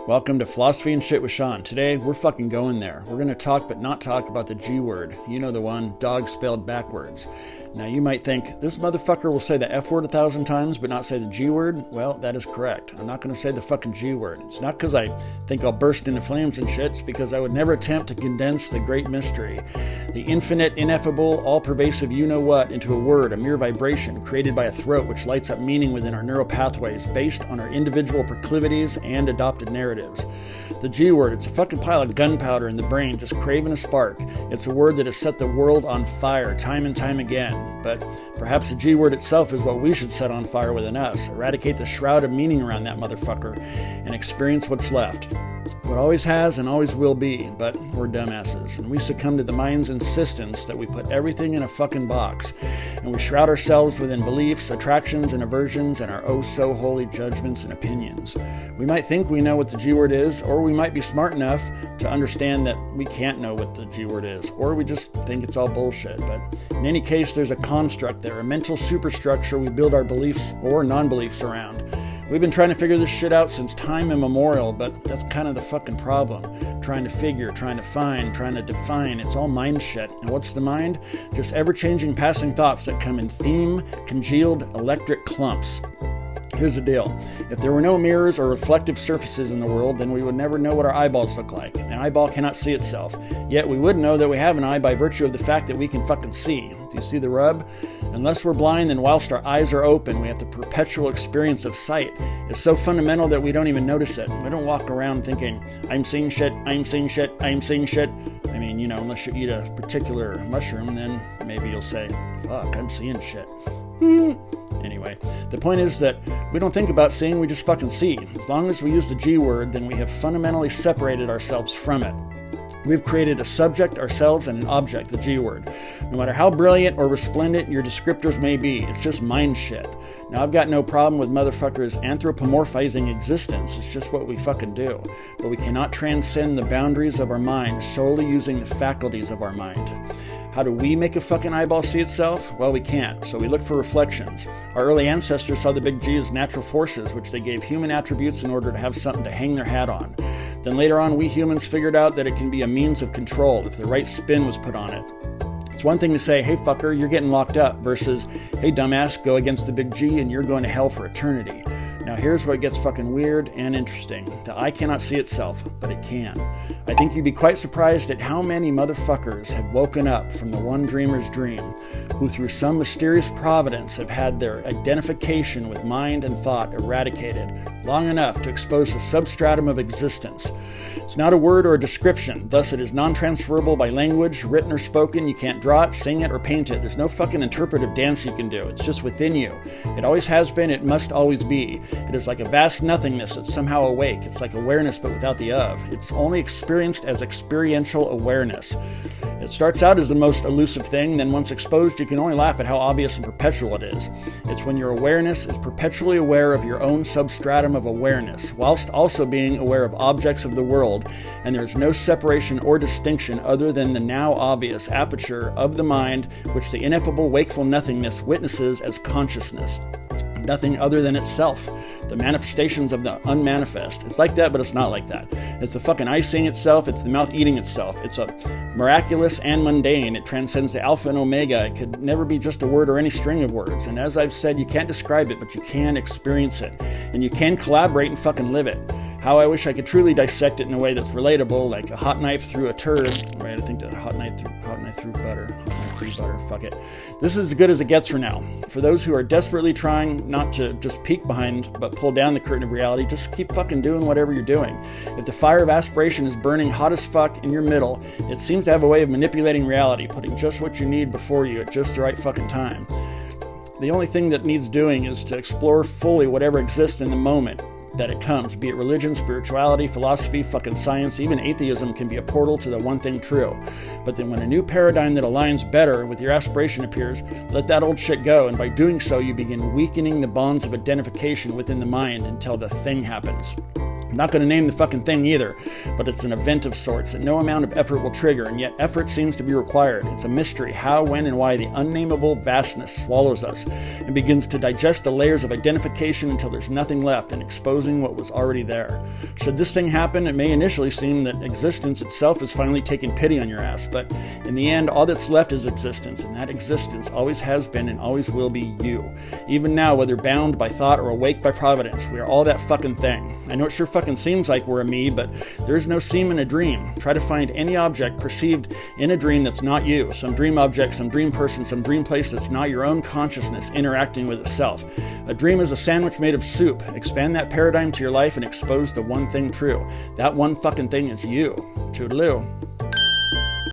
Welcome to Philosophy and Shit with Sean. Today, we're fucking going there. We're going to talk but not talk about the G word. You know the one, dog spelled backwards. Now, you might think, this motherfucker will say the F word 1,000 times but not say the G word? Well, that is correct. I'm not going to say the fucking G word. It's not because I think I'll burst into flames and shit. It's because I would never attempt to condense the great mystery, the infinite, ineffable, all-pervasive you-know-what into a word, a mere vibration created by a throat which lights up meaning within our neural pathways based on our individual proclivities and adopted narratives. The G word, it's a fucking pile of gunpowder in the brain just craving a spark. It's a word that has set the world on fire time and time again. But perhaps the G word itself is what we should set on fire within us. Eradicate the shroud of meaning around that motherfucker and experience what's left. What always has and always will be, but we're dumbasses. And we succumb to the mind's insistence that we put everything in a fucking box. And we shroud ourselves within beliefs, attractions, and aversions, and our oh-so-holy judgments and opinions. We might think we know what the G word is, or we might be smart enough to understand that we can't know what the G word is, or we just think it's all bullshit. But in any case, there's a construct there, a mental superstructure we build our beliefs or non-beliefs around. We've been trying to figure this shit out since time immemorial, but that's kind of the fucking problem. Trying to figure, trying to find, trying to define, it's all mind shit. And what's the mind? Just ever-changing passing thoughts that come in theme, congealed electric clumps. Here's the deal. If there were no mirrors or reflective surfaces in the world, then we would never know what our eyeballs look like. An eyeball cannot see itself. Yet we would know that we have an eye by virtue of the fact that we can fucking see. Do you see the rub? Unless we're blind, then whilst our eyes are open, we have the perpetual experience of sight. It's so fundamental that we don't even notice it. We don't walk around thinking, I'm seeing shit, I'm seeing shit, I'm seeing shit. I mean, unless you eat a particular mushroom, then maybe you'll say, fuck, I'm seeing shit. Anyway, the point is that we don't think about seeing, we just fucking see. As long as we use the G word, then we have fundamentally separated ourselves from it. We've created a subject, ourselves, and an object, the G word. No matter how brilliant or resplendent your descriptors may be, it's just mind shit. Now, I've got no problem with motherfuckers anthropomorphizing existence. It's just what we fucking do. But we cannot transcend the boundaries of our mind solely using the faculties of our mind. How do we make a fucking eyeball see itself? Well, we can't, so we look for reflections. Our early ancestors saw the big G as natural forces, which they gave human attributes in order to have something to hang their hat on. Then later on, we humans figured out that it can be a means of control if the right spin was put on it. It's one thing to say, hey fucker, you're getting locked up, versus, hey dumbass, go against the big G and you're going to hell for eternity. Now here's where it gets fucking weird and interesting. The eye cannot see itself, but it can. I think you'd be quite surprised at how many motherfuckers have woken up from the one dreamer's dream, who through some mysterious providence have had their identification with mind and thought eradicated long enough to expose the substratum of existence. It's not a word or a description, thus it is non-transferable by language, written or spoken. You can't draw it, sing it, or paint it. There's no fucking interpretive dance you can do. It's just within you. It always has been, it must always be. It is like a vast nothingness that's somehow awake. It's like awareness but without the of. It's only experienced as experiential awareness. It starts out as the most elusive thing, then once exposed you can only laugh at how obvious and perpetual it is. It's when your awareness is perpetually aware of your own substratum of awareness, whilst also being aware of objects of the world, and there is no separation or distinction other than the now obvious aperture of the mind, which the ineffable wakeful nothingness witnesses as consciousness. Nothing other than itself, the manifestations of the unmanifest. It's like that, but it's not like that. It's the fucking eye seeing itself, it's the mouth eating itself. It's a miraculous and mundane. It transcends the alpha and omega. It could never be just a word or any string of words. And as I've said, you can't describe it, but you can experience it. And you can collaborate and fucking live it. How I wish I could truly dissect it in a way that's relatable, like a hot knife through a turd. Right, I think that hot knife through butter. Hot knife through butter, fuck it. This is as good as it gets for now. For those who are desperately trying not to just peek behind, but pull down the curtain of reality, just keep fucking doing whatever you're doing. If the fire of aspiration is burning hot as fuck in your middle, it seems to have a way of manipulating reality, putting just what you need before you at just the right fucking time. The only thing that needs doing is to explore fully whatever exists in the moment that it comes, be it religion, spirituality, philosophy, fucking science, even atheism can be a portal to the one thing true. But then when a new paradigm that aligns better with your aspiration appears, let that old shit go, and by doing so you begin weakening the bonds of identification within the mind until the thing happens. I'm not going to name the fucking thing either, but it's an event of sorts that no amount of effort will trigger, and yet effort seems to be required. It's a mystery how, when, and why the unnameable vastness swallows us and begins to digest the layers of identification until there's nothing left and exposing what was already there. Should this thing happen, it may initially seem that existence itself is finally taking pity on your ass, but in the end, all that's left is existence, and that existence always has been and always will be you. Even now, whether bound by thought or awake by providence, we are all that fucking thing. I know it sure fucking seems like we're a me, but there is no seam in a dream. Try to find any object perceived in a dream that's not you. Some dream object, some dream person, some dream place that's not your own consciousness interacting with itself. A dream is a sandwich made of soup. Expand that paradigm to your life and expose the one thing true. That one fucking thing is you. Toodaloo.